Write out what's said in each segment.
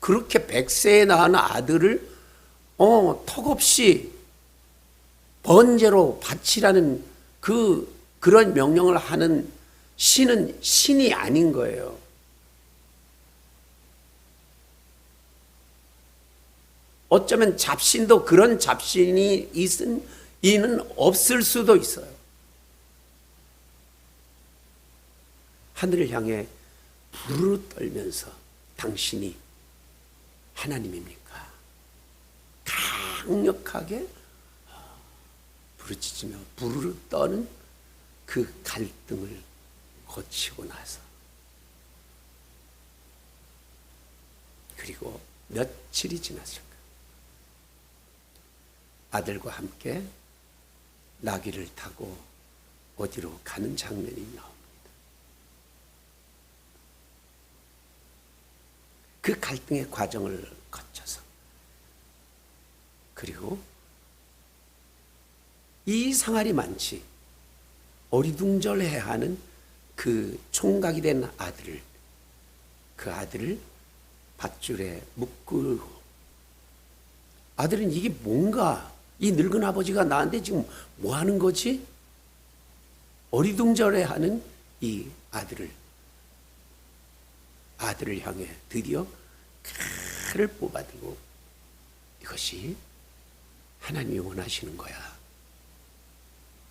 그렇게 100세에 낳은 아들을 턱없이 번제로 바치라는 그런 명령을 하는 신은 신이 아닌 거예요. 어쩌면 잡신도 그런 잡신이 이는 없을 수도 있어요. 하늘을 향해 부르르 떨면서 당신이 하나님입니까? 강력하게 부르짖으며 부르르 떠는 그 갈등을 거치고 나서 그리고 며칠이 지났을까? 아들과 함께 나귀를 타고 어디로 가는 장면이 나옵니다. 그 갈등의 과정을 거쳐서 그리고 이 상할이 많지 어리둥절해야 하는 그 총각이 된 아들을 그 아들을 밧줄에 묶고 아들은 이게 뭔가 이 늙은 아버지가 나한테 지금 뭐 하는 거지? 어리둥절해 하는 이 아들을 향해 드디어 칼을 뽑아들고 이것이 하나님이 원하시는 거야.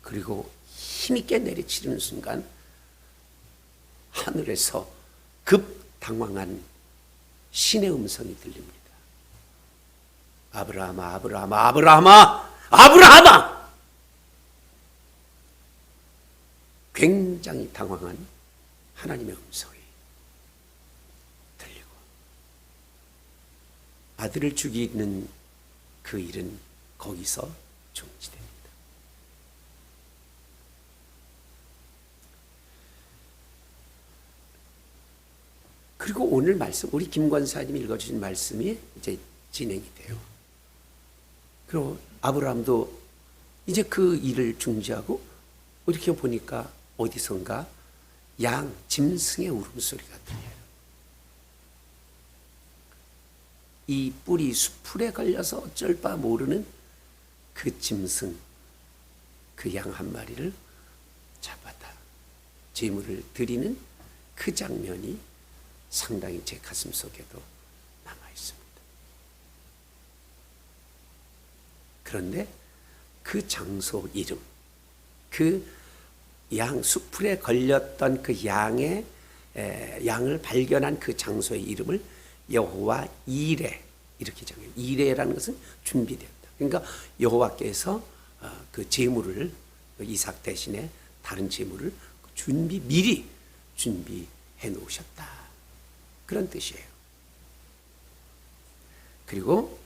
그리고 힘있게 내리치는 순간 하늘에서 급 당황한 신의 음성이 들립니다. 아브라함아, 아브라함아, 아브라함아, 아브라함아! 굉장히 당황한 하나님의 음성이 들리고 아들을 죽이는 그 일은 거기서 중지됩니다. 그리고 오늘 말씀, 우리 김 권사님이 읽어주신 말씀이 이제 진행이 돼요. 그리고 아브라함도 이제 그 일을 중지하고 이렇게 보니까 어디선가 양, 짐승의 울음소리가 들려요. 이 뿔이 수풀에 걸려서 어쩔 바 모르는 그 짐승, 그 양 한 마리를 잡아다 제물을 드리는 그 장면이 상당히 제 가슴 속에도 남아 있습니다. 그런데 그 장소 이름, 그 양 수풀에 걸렸던 그 양을 발견한 그 장소의 이름을 여호와 이레 이렇게 정해요. 이레라는 것은 준비되었다. 그러니까 여호와께서 그 제물을 이삭 대신에 다른 제물을 미리 준비해 놓으셨다. 그런 뜻이에요. 그리고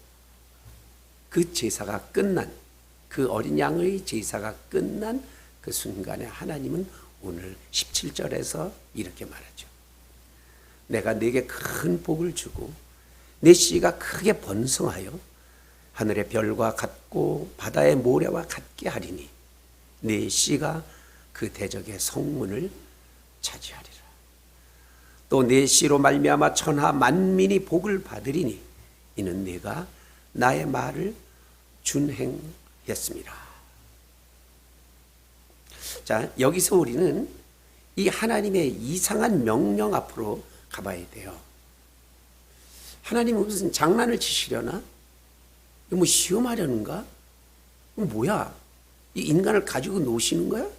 그 제사가 끝난 그 어린 양의 제사가 끝난 그 순간에 하나님은 오늘 17절에서 이렇게 말하죠. 내가 네게 큰 복을 주고 내 씨가 크게 번성하여 하늘의 별과 같고 바다의 모래와 같게 하리니 내 씨가 그 대적의 성문을 차지하리라. 또 내 씨로 말미암아 천하 만민이 복을 받으리니 이는 내가 나의 말을 준행했습니다. 자, 여기서 우리는 이 하나님의 이상한 명령 앞으로 가봐야 돼요. 하나님은 무슨 장난을 치시려나? 뭐 시험하려는가? 뭐야? 이 인간을 가지고 노시는 거야?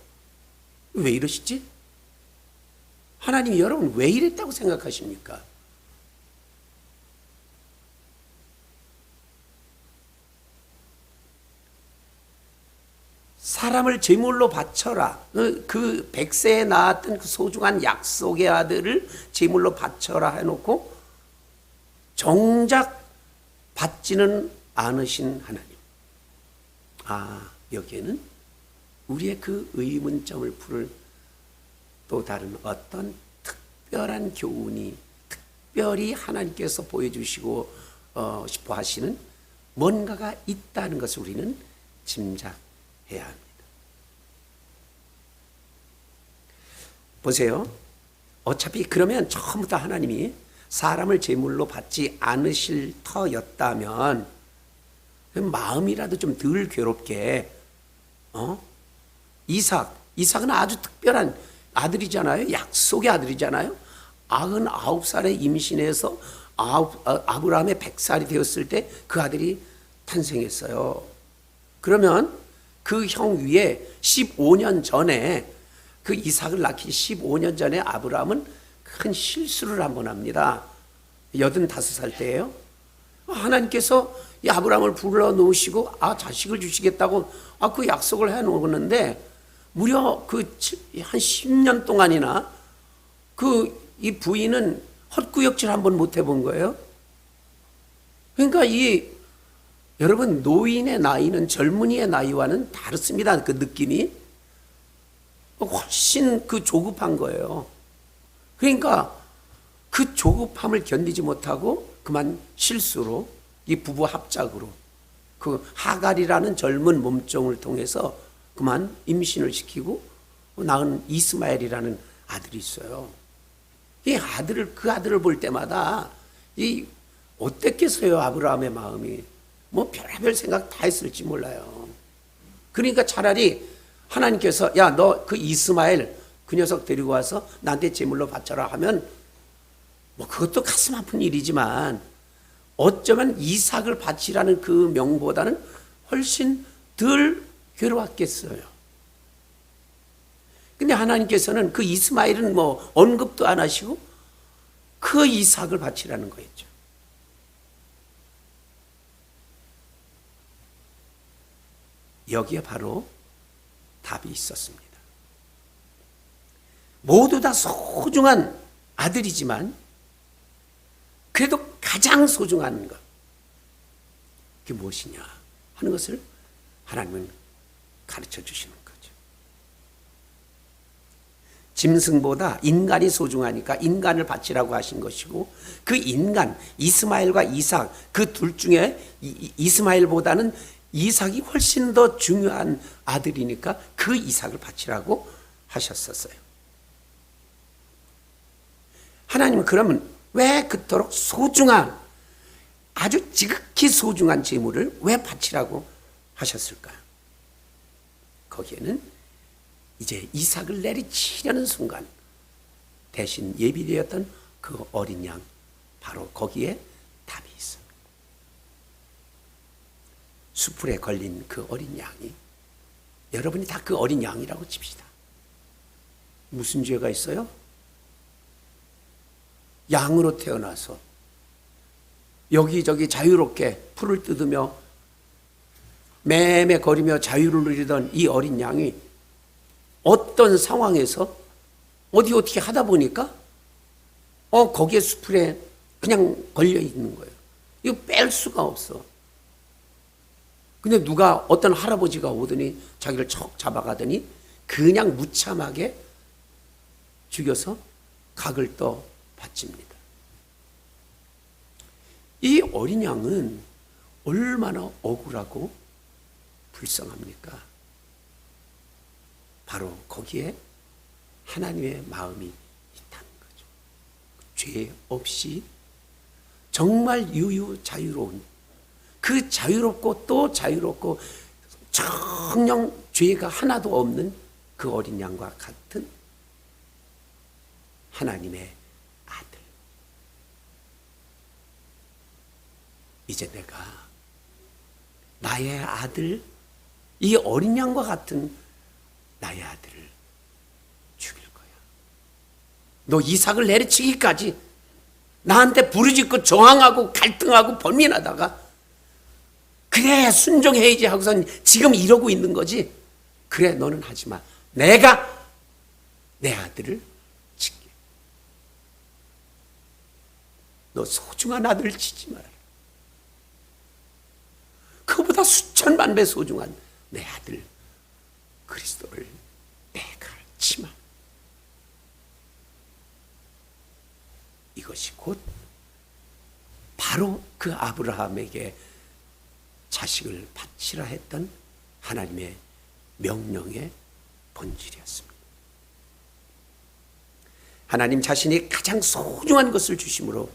왜 이러시지? 하나님이 여러분 왜 이랬다고 생각하십니까? 사람을 제물로 바쳐라. 그 100세에 낳았던 그 소중한 약속의 아들을 제물로 바쳐라 해놓고 정작 받지는 않으신 하나님. 여기에는 우리의 그 의문점을 풀을 또 다른 어떤 특별한 교훈이 특별히 하나님께서 보여주시고 싶어 하시는 뭔가가 있다는 것을 우리는 짐작해야 합니다. 보세요. 어차피 그러면 처음부터 하나님이 사람을 제물로 받지 않으실 터였다면 마음이라도 좀 덜 괴롭게 이삭은 아주 특별한 아들이잖아요. 약속의 아들이잖아요. 99살에 임신해서 아브라함의 100살이 되었을 때 그 아들이 탄생했어요. 그러면 그 형 위에 15년 전에 그 이삭을 낳기 15년 전에 아브라함은 큰 실수를 한번 합니다. 85살 때예요. 하나님께서 이 아브라함을 불러 놓으시고 자식을 주시겠다고 그 약속을 해 놓았는데 무려 한 10년 동안이나 이 부인은 헛구역질 한번 못 해본 거예요. 그러니까 여러분 노인의 나이는 젊은이의 나이와는 다릅니다. 그 느낌이 훨씬 조급한 거예요. 그러니까 그 조급함을 견디지 못하고 그만 실수로 이 부부 합작으로 그 하갈이라는 젊은 몸종을 통해서 그만 임신을 시키고 낳은 이스마엘이라는 아들이 있어요. 그 아들을 볼 때마다 어땠겠어요? 아브라함의 마음이 별의별 생각 다 했을지 몰라요. 그러니까 차라리 하나님께서 야, 너 그 이스마엘 그 녀석 데리고 와서 나한테 제물로 바쳐라 하면 그것도 가슴 아픈 일이지만 어쩌면 이삭을 바치라는 그 명보다는 훨씬 덜 괴로웠겠어요. 근데 하나님께서는 그 이스마엘은 언급도 안 하시고 그 이삭을 바치라는 거였죠. 여기에 바로 답이 있었습니다. 모두 다 소중한 아들이지만 그래도 가장 소중한 것, 그게 무엇이냐 하는 것을 하나님은 가르쳐 주시는 거죠. 짐승보다 인간이 소중하니까 인간을 바치라고 하신 것이고, 그 인간 이스마엘과 이삭 그 둘 중에 이스마엘보다는 이삭이 훨씬 더 중요한 아들이니까 그 이삭을 바치라고 하셨었어요. 하나님은 그러면 왜 그토록 소중한, 아주 지극히 소중한 제물을 왜 바치라고 하셨을까요? 거기에는 이제 이삭을 내리치려는 순간 대신 예비되었던 그 어린 양, 바로 거기에 답이 있습니다. 수풀에 걸린 그 어린 양이, 여러분이 다 그 어린 양이라고 칩시다. 무슨 죄가 있어요? 양으로 태어나서 여기저기 자유롭게 풀을 뜯으며 매매거리며 자유를 누리던 이 어린 양이 어떤 상황에서 어떻게 하다 보니까 거기에 수풀에 그냥 걸려 있는 거예요. 이거 뺄 수가 없어. 근데 어떤 할아버지가 오더니 자기를 척 잡아가더니 그냥 무참하게 죽여서 각을 떠 바칩니다. 이 어린 양은 얼마나 억울하고 불쌍합니까? 바로 거기에 하나님의 마음이 있다는 거죠. 죄 없이 정말 자유로운, 그 자유롭고 또 자유롭고 정녕 죄가 하나도 없는 그 어린 양과 같은 하나님의 아들. 이제 내가 나의 아들, 이 어린 양과 같은 나의 아들을 죽일 거야. 너 이삭을 내리치기까지 나한테 부르짖고 저항하고 갈등하고 번민하다가 그래 순종해야지 하고선 지금 이러고 있는 거지. 그래 너는 하지 마. 내가 내 아들을 칠게. 너 소중한 아들을 치지 마라. 그보다 수천만 배 소중한 내 아들 그리스도를 내가 치마. 이것이 곧 바로 그 아브라함에게 자식을 바치라 했던 하나님의 명령의 본질이었습니다. 하나님 자신이 가장 소중한 것을 주심으로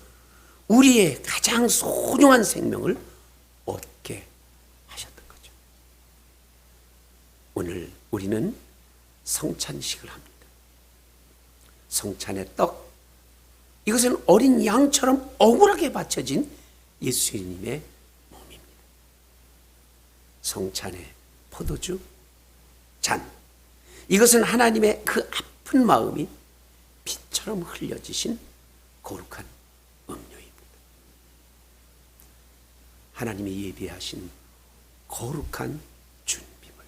우리의 가장 소중한 생명을 얻게 하셨던 거죠. 오늘 우리는 성찬식을 합니다. 성찬의 떡, 이것은 어린 양처럼 억울하게 바쳐진 예수님의 몸입니다. 성찬의 포도주, 잔, 이것은 하나님의 그 아픈 마음이 피처럼 흘려지신 거룩한 음료입니다. 하나님이 예비하신 거룩한 준비물,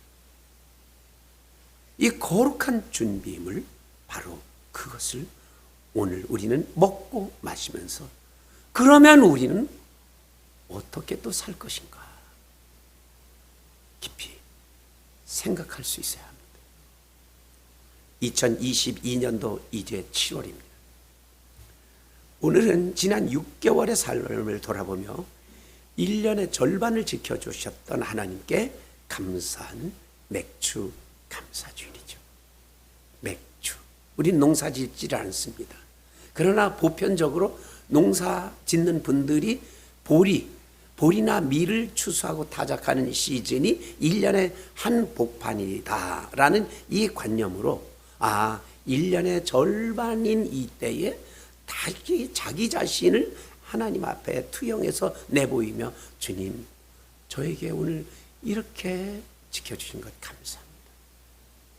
이 거룩한 준비물, 바로 그것을 오늘 우리는 먹고 마시면서, 그러면 우리는 어떻게 또 살 것인가 깊이 생각할 수 있어야 합니다. 2022년도 이제 7월입니다. 오늘은 지난 6개월의 삶을 돌아보며 1년의 절반을 지켜주셨던 하나님께 감사한 맥주 감사주일이죠. 맥주, 우린 농사 짓지를 않습니다. 그러나 보편적으로 농사 짓는 분들이 보리나 밀을 추수하고 타작하는 시즌이 1년에 한 복판이다라는 이 관념으로, 1년의 절반인 이때에 자기 자신을 하나님 앞에 투영해서 내보이며, 주님, 저에게 오늘 이렇게 지켜주신 것 감사합니다.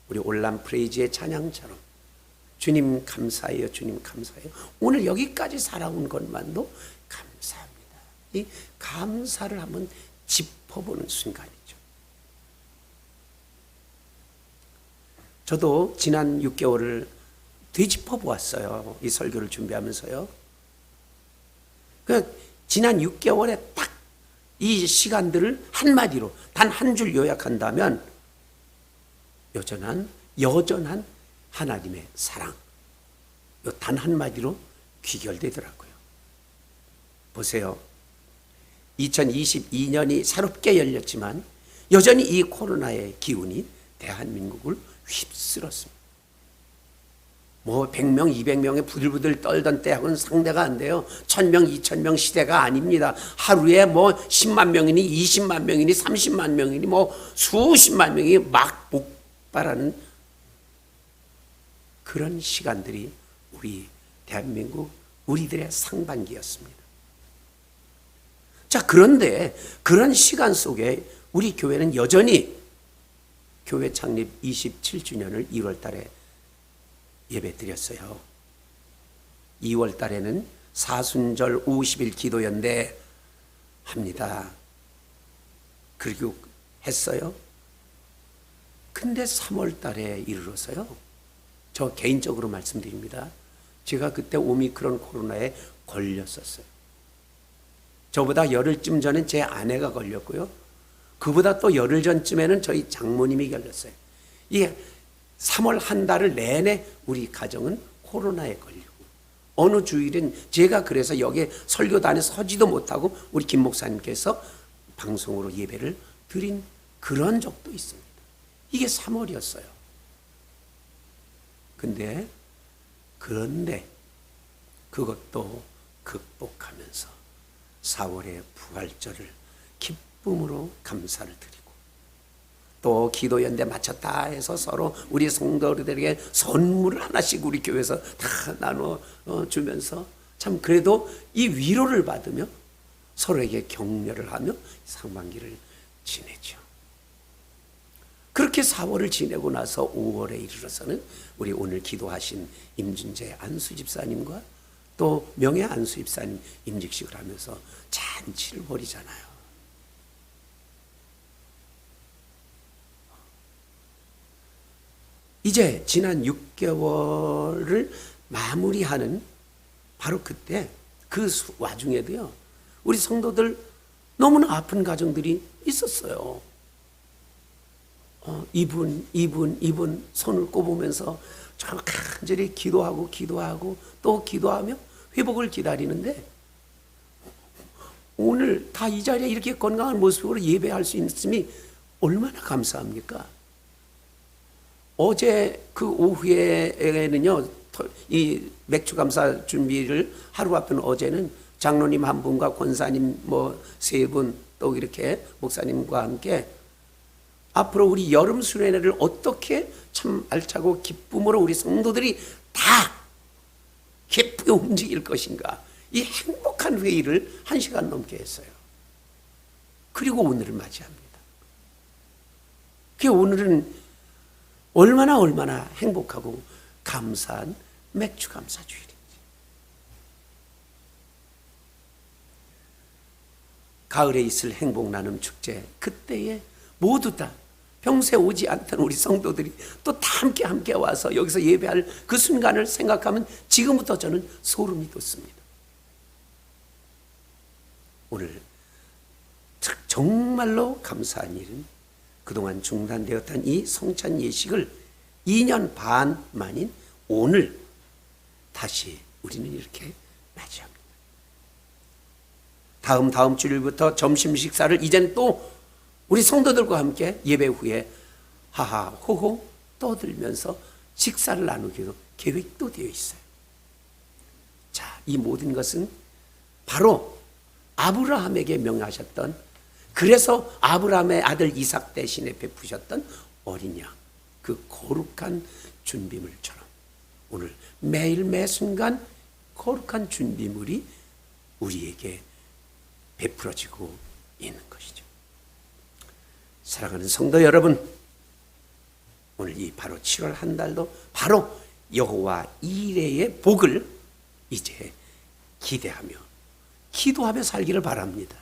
우리 올람 프레이즈의 찬양처럼 주님 감사해요, 주님 감사해요. 오늘 여기까지 살아온 것만도 감사합니다. 이 감사를 한번 짚어보는 순간이죠. 저도 지난 6개월을 되짚어 보았어요. 이 설교를 준비하면서요. 지난 6개월에 딱 이 시간들을 한마디로 단 한 줄 요약한다면, 여전한 하나님의 사랑, 단 한마디로 귀결되더라고요. 보세요. 2022년이 새롭게 열렸지만 여전히 이 코로나의 기운이 대한민국을 휩쓸었습니다. 100명, 200명의 부들부들 떨던 때하고는 상대가 안 돼요. 1000명, 2000명 시대가 아닙니다. 하루에 10만 명이니 20만 명이니 30만 명이니 수십만 명이 막 폭발하는 그런 시간들이 우리 대한민국, 우리들의 상반기였습니다. 자, 그런데 그런 시간 속에 우리 교회는 여전히 교회 창립 27주년을 2월 달에 예배 드렸어요. 2월 달에는 사순절 50일 기도연대 합니다. 그리고 했어요. 근데 3월 달에 이르러서요, 저 개인적으로 말씀드립니다. 제가 그때 오미크론 코로나에 걸렸었어요. 저보다 열흘쯤 전엔 제 아내가 걸렸고요. 그보다 또 열흘 전쯤에는 저희 장모님이 걸렸어요. 이게 3월 한 달을 내내 우리 가정은 코로나에 걸리고, 어느 주일은 제가 그래서 여기에 설교단에 서지도 못하고 우리 김 목사님께서 방송으로 예배를 드린 그런 적도 있습니다. 이게 3월이었어요. 그런데 그것도 극복하면서 4월의 부활절을 기쁨으로 감사를 드리고, 또 기도연대 마쳤다 해서 서로 우리 성도들에게 선물을 하나씩 우리 교회에서 다 나눠 주면서, 참 그래도 이 위로를 받으며 서로에게 격려를 하며 상반기를 지내죠. 그렇게 4월을 지내고 나서 5월에 이르러서는 우리 오늘 기도하신 임준재 안수 집사님과 또 명예 안수 집사님 임직식을 하면서 잔치를 벌이잖아요. 이제 지난 6개월을 마무리하는 바로 그때, 그 와중에도요, 우리 성도들 너무나 아픈 가정들이 있었어요. 이분 손을 꼽으면서 저 간절히 기도하고 또 기도하며 회복을 기다리는데, 오늘 다 이 자리에 이렇게 건강한 모습으로 예배할 수 있음이 얼마나 감사합니까? 어제 그 오후에는요, 이 맥주 감사 준비를 하루 앞둔 어제는 장로님 한 분과 권사님 뭐 세 분 또 이렇게 목사님과 함께 앞으로 우리 여름 수련회를 어떻게 참 알차고 기쁨으로 우리 성도들이 다 기쁘게 움직일 것인가, 이 행복한 회의를 1시간 넘게 했어요. 그리고 오늘을 맞이합니다. 그 오늘은 얼마나 행복하고 감사한 맥주 감사 주일인지. 가을에 있을 행복 나눔 축제, 그때에 모두 다 평소에 오지 않던 우리 성도들이 또 다 함께 와서 여기서 예배할 그 순간을 생각하면 지금부터 저는 소름이 돋습니다. 오늘 정말로 감사한 일은 그동안 중단되었던 이 성찬 예식을 2년 반 만인 오늘 다시 우리는 이렇게 맞이합니다. 다음 주일부터 점심 식사를 이제는 또 우리 성도들과 함께 예배 후에 하하 호호 떠들면서 식사를 나누기로 계획도 되어 있어요. 자, 이 모든 것은 바로 아브라함에게 명하셨던, 그래서 아브라함의 아들 이삭 대신에 베푸셨던 어린 양, 그 거룩한 준비물처럼 오늘 매일 매순간 거룩한 준비물이 우리에게 베풀어지고 있는 것이죠. 사랑하는 성도 여러분, 오늘 이 바로 7월 한 달도 바로 여호와 이레의 복을 이제 기대하며 기도하며 살기를 바랍니다.